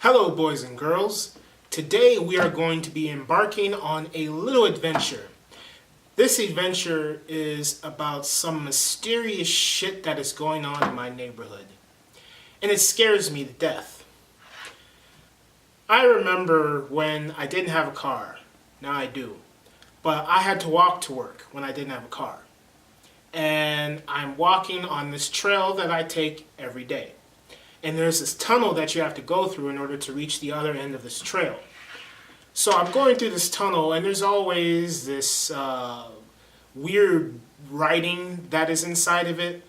Hello boys and girls. Today we are going to be embarking on a little adventure. This adventure is about some mysterious shit that is going on in my neighborhood. And it scares me to death. I remember when I didn't have a car. Now I do. But I had to walk to work when I didn't have a car. And I'm walking on this trail that I take every day. And there's this tunnel that you have to go through in order to reach the other end of this trail. So I'm going through this tunnel, and there's always this weird writing that is inside of it.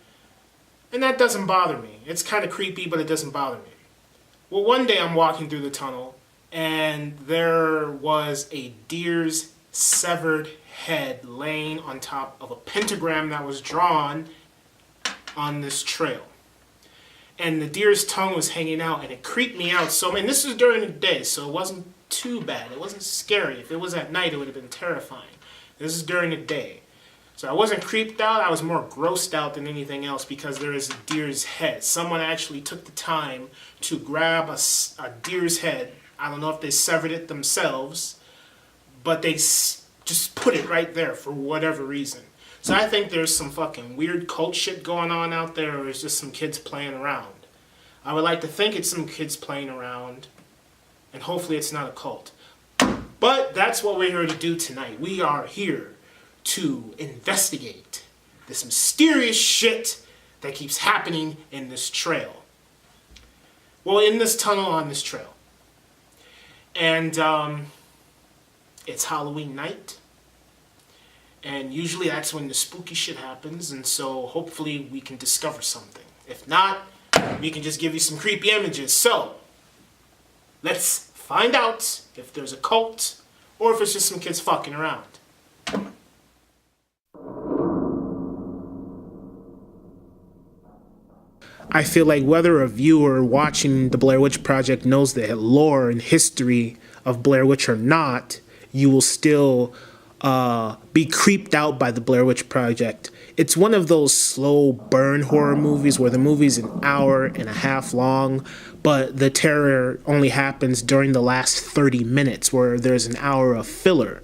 And that doesn't bother me. It's kind of creepy, but it doesn't bother me. Well, one day I'm walking through the tunnel, and there was a deer's severed head laying on top of a pentagram that was drawn on this trail. And the deer's tongue was hanging out, and it creeped me out so much. And this was during the day, so it wasn't too bad. It wasn't scary. If it was at night, it would have been terrifying. This is during the day. So I wasn't creeped out. I was more grossed out than anything else because there is a deer's head. Someone actually took the time to grab a deer's head. I don't know if they severed it themselves, but they just put it right there for whatever reason. So I think there's some fucking weird cult shit going on out there, or it's just some kids playing around. I would like to think it's some kids playing around, and hopefully it's not a cult. But that's what we're here to do tonight. We are here to investigate this mysterious shit that keeps happening in this trail. Well, in this tunnel on this trail. And it's Halloween night. And usually that's when the spooky shit happens, and so hopefully we can discover something. If not, we can just give you some creepy images. So, let's find out if there's a cult or if it's just some kids fucking around. I feel like whether a viewer watching the Blair Witch Project knows the lore and history of Blair Witch or not, you will still be creeped out by the Blair Witch Project. It's one of those slow burn horror movies where the movie's an hour and a half long, but the terror only happens during the last 30 minutes where there's an hour of filler.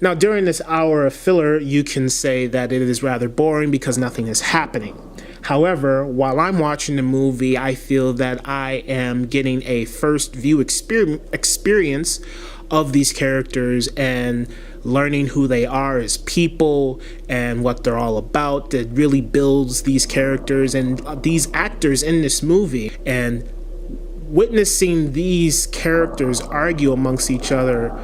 Now, during this hour of filler, you can say that it is rather boring because nothing is happening. However, while I'm watching the movie, I feel that I am getting a first view experience of these characters and learning who they are as people and what they're all about. That really builds these characters and these actors in this movie. And witnessing these characters argue amongst each other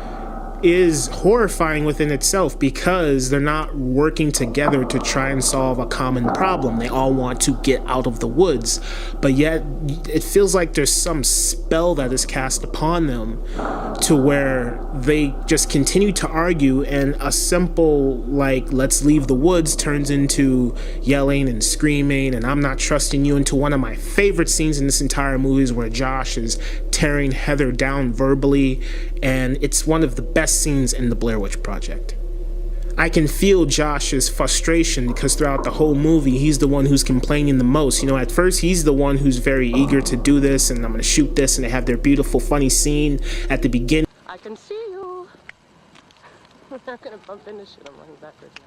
is horrifying within itself because they're not working together to try and solve a common problem. They all want to get out of the woods, but yet it feels like there's some spell that is cast upon them to where they just continue to argue, and a simple like let's leave the woods turns into yelling and screaming and I'm not trusting you, into one of my favorite scenes in this entire movie is where Josh is tearing Heather down verbally, and it's one of the best scenes in the Blair Witch Project. I can feel Josh's frustration because throughout the whole movie, he's the one who's complaining the most. You know, at first, he's the one who's very eager to do this, and I'm going to shoot this, and they have their beautiful, funny scene at the beginning. I can see you. We're not going to bump into shit. I'm running backwards now.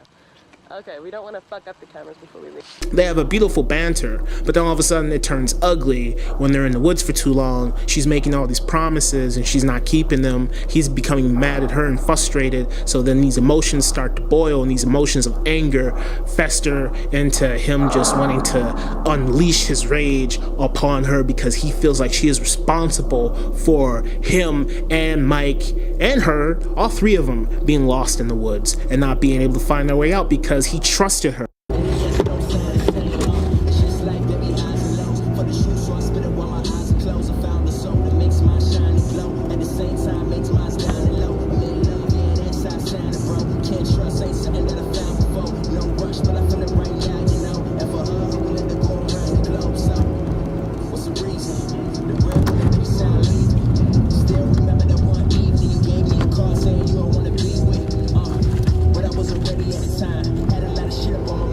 Okay, we don't want to fuck up the cameras before we leave. They have a beautiful banter, but then all of a sudden it turns ugly when they're in the woods for too long. She's making all these promises and she's not keeping them. He's becoming mad at her and frustrated. So then these emotions start to boil, and these emotions of anger fester into him just wanting to unleash his rage upon her because he feels like she is responsible for him and Mike and her, all three of them, being lost in the woods and not being able to find their way out because he trusted her. Had a lot of shit up on my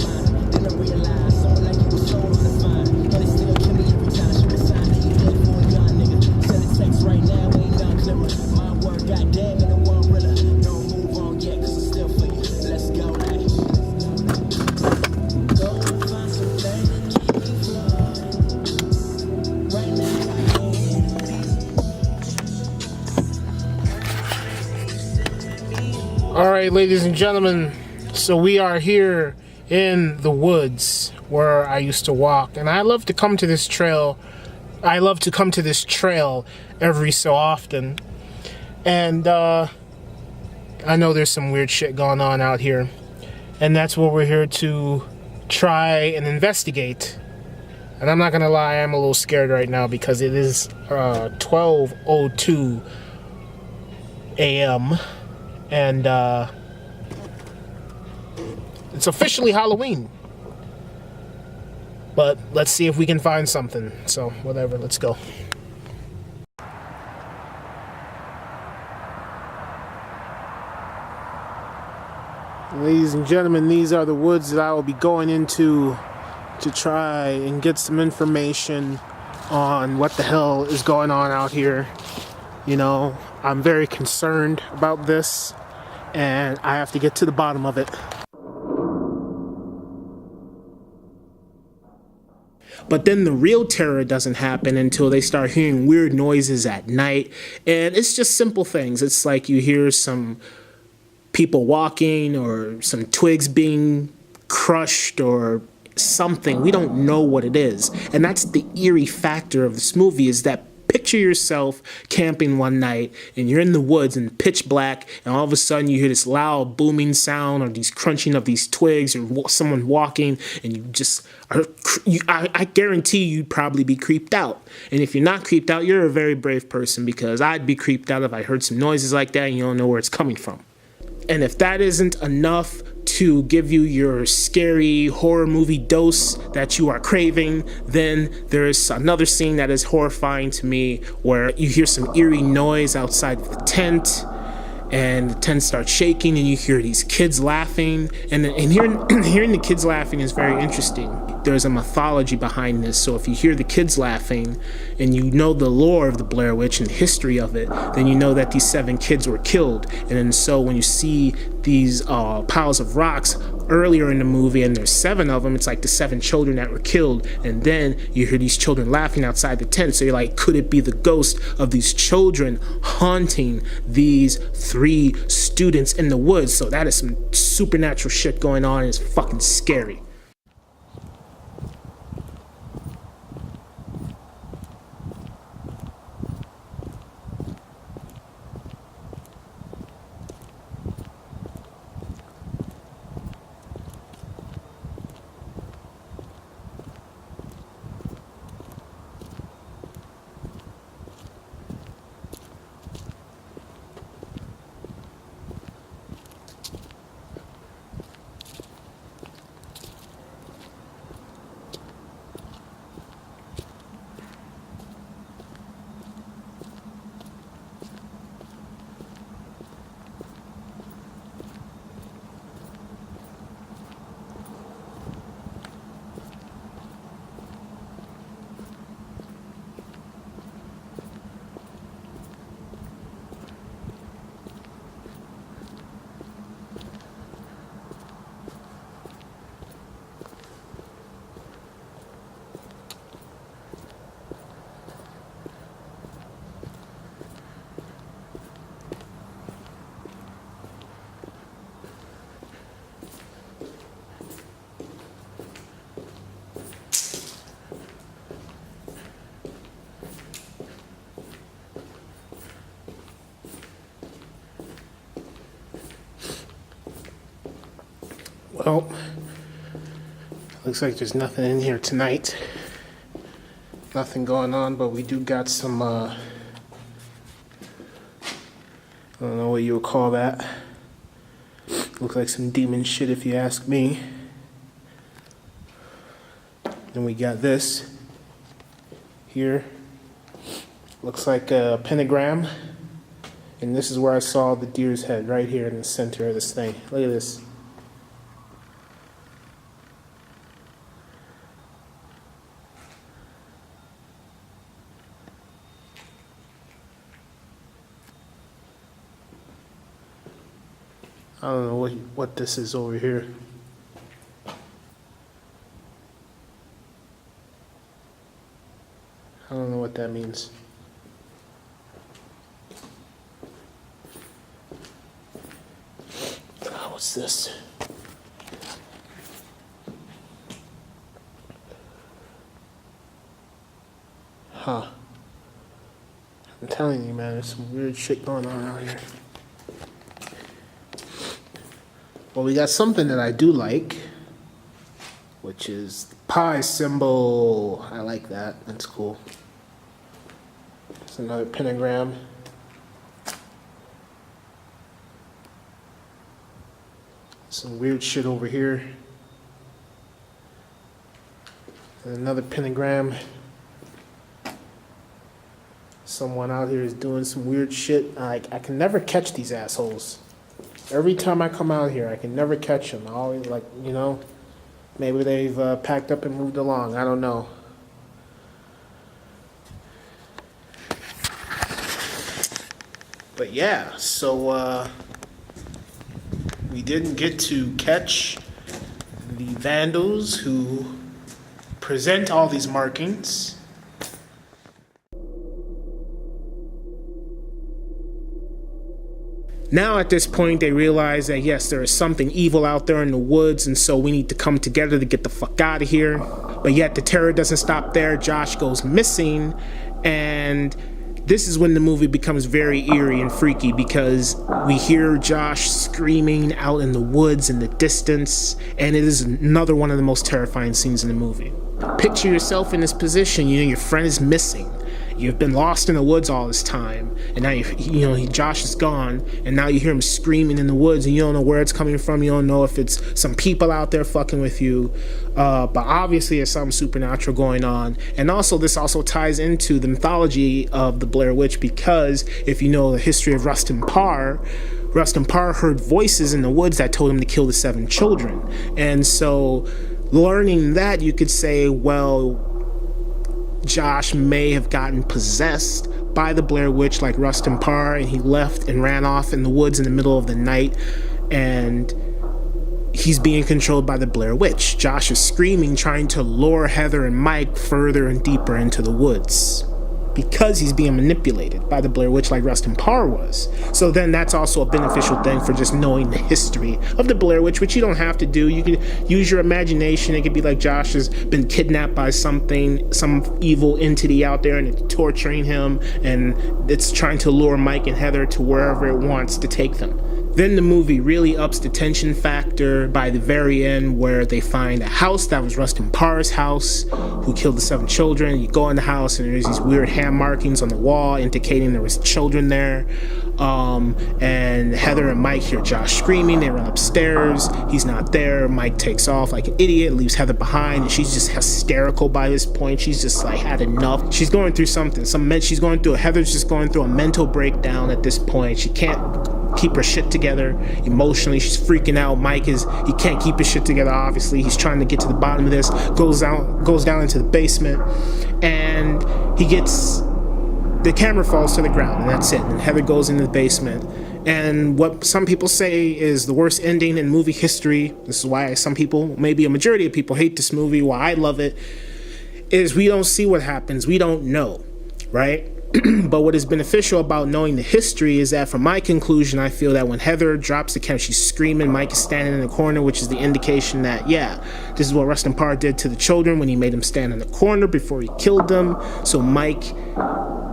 Alright, ladies and gentlemen, so we are here in the woods where I used to walk, and I love to come to this trail. I love to come to this trail every so often, and I know there's some weird shit going on out here, and that's what we're here to try and investigate. And I'm not gonna lie, I'm a little scared right now because it is 12:02 a.m. and it's officially Halloween. But let's see if we can find something. So whatever, let's go. Ladies and gentlemen, these are the woods that I will be going into to try and get some information on what the hell is going on out here. You know, I'm very concerned about this, and I have to get to the bottom of it. But then the real terror doesn't happen until they start hearing weird noises at night, and it's just simple things. It's like you hear some people walking or some twigs being crushed or something. We don't know what it is. And that's the eerie factor of this movie, is that picture yourself camping one night and you're in the woods and pitch black, and all of a sudden you hear this loud booming sound or these crunching of these twigs or someone walking, and you just are, I guarantee you'd probably be creeped out. And if you're not creeped out, you're a very brave person, because I'd be creeped out if I heard some noises like that and you don't know where it's coming from. And if that isn't enough to give you your scary horror movie dose that you are craving, then there's another scene that is horrifying to me, where you hear some eerie noise outside of the tent, and the tent starts shaking, and you hear these kids laughing, and hearing the kids laughing is very interesting. There's a mythology behind this, so if you hear the kids laughing and you know the lore of the Blair Witch and the history of it, then you know that these 7 kids were killed. And then so when you see these piles of rocks earlier in the movie, and there's 7 of them, it's like the 7 children that were killed, and then you hear these children laughing outside the tent, so you're like, could it be the ghost of these children haunting these 3 students in the woods? So that is some supernatural shit going on, and it's fucking scary. Well, looks like there's nothing in here tonight. Nothing going on, but we do got some, I don't know what you would call that. Looks like some demon shit if you ask me. Then we got this here. Looks like a pentagram. And this is where I saw the deer's head, right here in the center of this thing. Look at this. I don't know what this is over here. I don't know what that means. What's this? Huh. I'm telling you, man, there's some weird shit going on out here. Well, we got something that I do like, which is the pi symbol. I like that. That's cool. It's another pentagram. Some weird shit over here. And another pentagram. Someone out here is doing some weird shit. I can never catch these assholes. Every time I come out here, I can never catch them. I always maybe they've packed up and moved along. I don't know. But yeah, so we didn't get to catch the vandals who present all these markings. Now at this point, they realize that yes, there is something evil out there in the woods, and so we need to come together to get the fuck out of here. But yet the terror doesn't stop there. Josh goes missing, and this is when the movie becomes very eerie and freaky, because we hear Josh screaming out in the woods in the distance, and it is another one of the most terrifying scenes in the movie. Picture yourself in this position. Your friend is missing. You've been lost in the woods all this time, and now Josh is gone, and now you hear him screaming in the woods, and you don't know where it's coming from. You don't know if it's some people out there fucking with you, but obviously there's something supernatural going on. And also, this also ties into the mythology of the Blair Witch, because if you know the history of Rustin Parr heard voices in the woods that told him to kill the 7 children. And so, learning that, you could say, well, Josh may have gotten possessed by the Blair Witch like Rustin Parr, and he left and ran off in the woods in the middle of the night, and he's being controlled by the Blair Witch. Josh is screaming, trying to lure Heather and Mike further and deeper into the woods, because he's being manipulated by the Blair Witch like Rustin Parr was. So then that's also a beneficial thing for just knowing the history of the Blair Witch, which you don't have to do. You can use your imagination. It could be like Josh has been kidnapped by some evil entity out there, and it's torturing him, and it's trying to lure Mike and Heather to wherever it wants to take them. Then the movie really ups the tension factor by the very end, where they find a house that was Rustin Parr's house, who killed the 7 children. You go in the house, and there's these weird hand markings on the wall indicating there was children there. And Heather and Mike hear Josh screaming. They run upstairs. He's not there. Mike takes off like an idiot, leaves Heather behind, and she's just hysterical by this point. She's just like had enough. She's going through something. Heather's just going through a mental breakdown at this point. She can't keep her shit together emotionally. She's freaking out. He can't keep his shit together, obviously. He's trying to get to the bottom of this, goes down into the basement, and the camera falls to the ground, and that's it. And Heather goes into the basement, and what some people say is the worst ending in movie history, this is why some people, maybe a majority of people, hate this movie, why I love it, is we don't see what happens. We don't know, right? But what is beneficial about knowing the history is that, from my conclusion, I feel that when Heather drops the camera, she's screaming, Mike is standing in the corner, which is the indication that, yeah, this is what Rustin Parr did to the children when he made them stand in the corner before he killed them. So Mike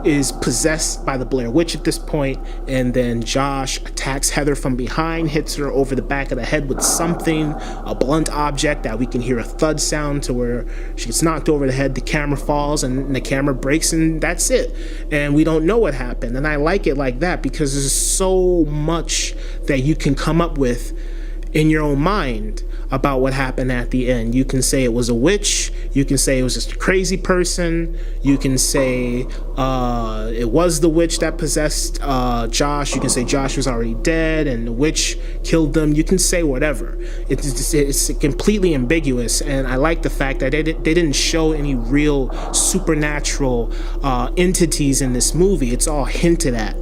is possessed by the Blair Witch at this point, and then Josh attacks Heather from behind, hits her over the back of the head with something, a blunt object that we can hear a thud sound to where she gets knocked over the head, the camera falls, and the camera breaks, and that's it. And we don't know what happened. And I like it like that, because there's so much that you can come up with in your own mind about what happened at the end. You can say it was a witch. You can say it was just a crazy person. You can say it was the witch that possessed Josh. You can say Josh was already dead and the witch killed them. You can say whatever. It's completely ambiguous, and I like the fact that they didn't show any real supernatural entities in this movie. It's all hinted at.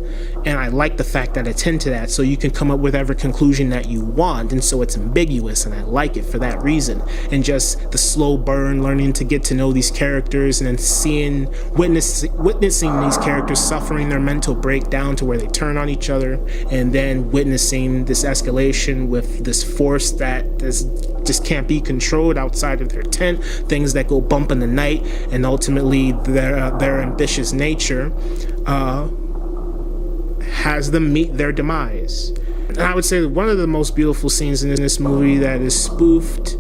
And I like the fact that it's into that, so you can come up with whatever conclusion that you want, and so it's ambiguous, and I like it for that reason. And just the slow burn, learning to get to know these characters, and then witnessing these characters suffering their mental breakdown to where they turn on each other, and then witnessing this escalation with this force that just can't be controlled outside of their tent, things that go bump in the night, and ultimately their ambitious nature has them meet their demise. And I would say one of the most beautiful scenes in this movie that is spoofed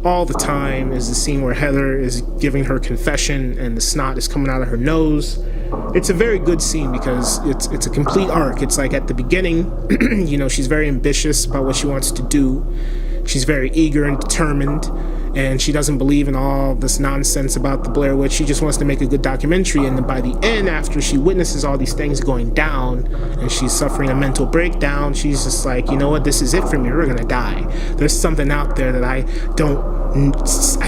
all the time is the scene where Heather is giving her confession and the snot is coming out of her nose. It's a very good scene because it's a complete arc. It's like at the beginning, she's very ambitious about what she wants to do. She's very eager and determined, and she doesn't believe in all this nonsense about the Blair Witch. She just wants to make a good documentary, and then by the end, after she witnesses all these things going down and she's suffering a mental breakdown, she's just like, you know what, this is it for me, we're gonna die. There's something out there that I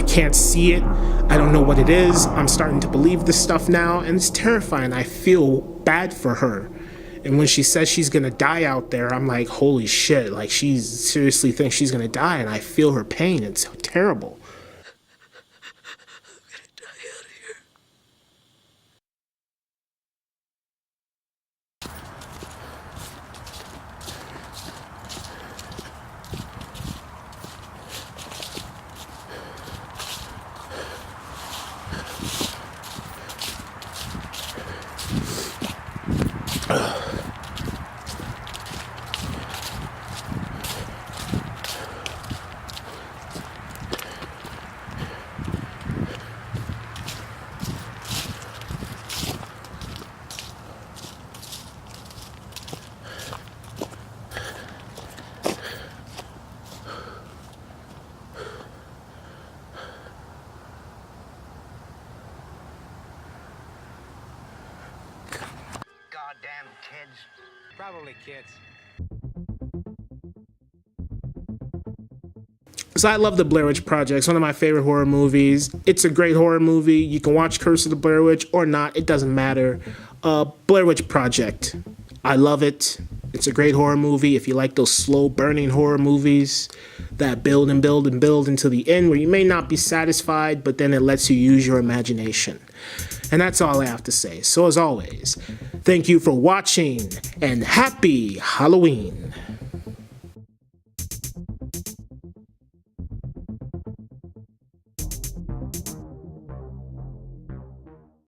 can't see it, I don't know what it is, I'm starting to believe this stuff now, and it's terrifying. I feel bad for her. And when she says she's gonna die out there, I'm like, holy shit, like she seriously thinks she's gonna die, and I feel her pain. It's terrible. Goddamn kids. Probably kids. So I love the Blair Witch Project. It's one of my favorite horror movies. It's a great horror movie. You can watch Curse of the Blair Witch or not. It doesn't matter. Blair Witch Project. I love it. It's a great horror movie. If you like those slow burning horror movies that build and build and build until the end where you may not be satisfied, but then it lets you use your imagination. And that's all I have to say. So as always, thank you for watching and happy Halloween.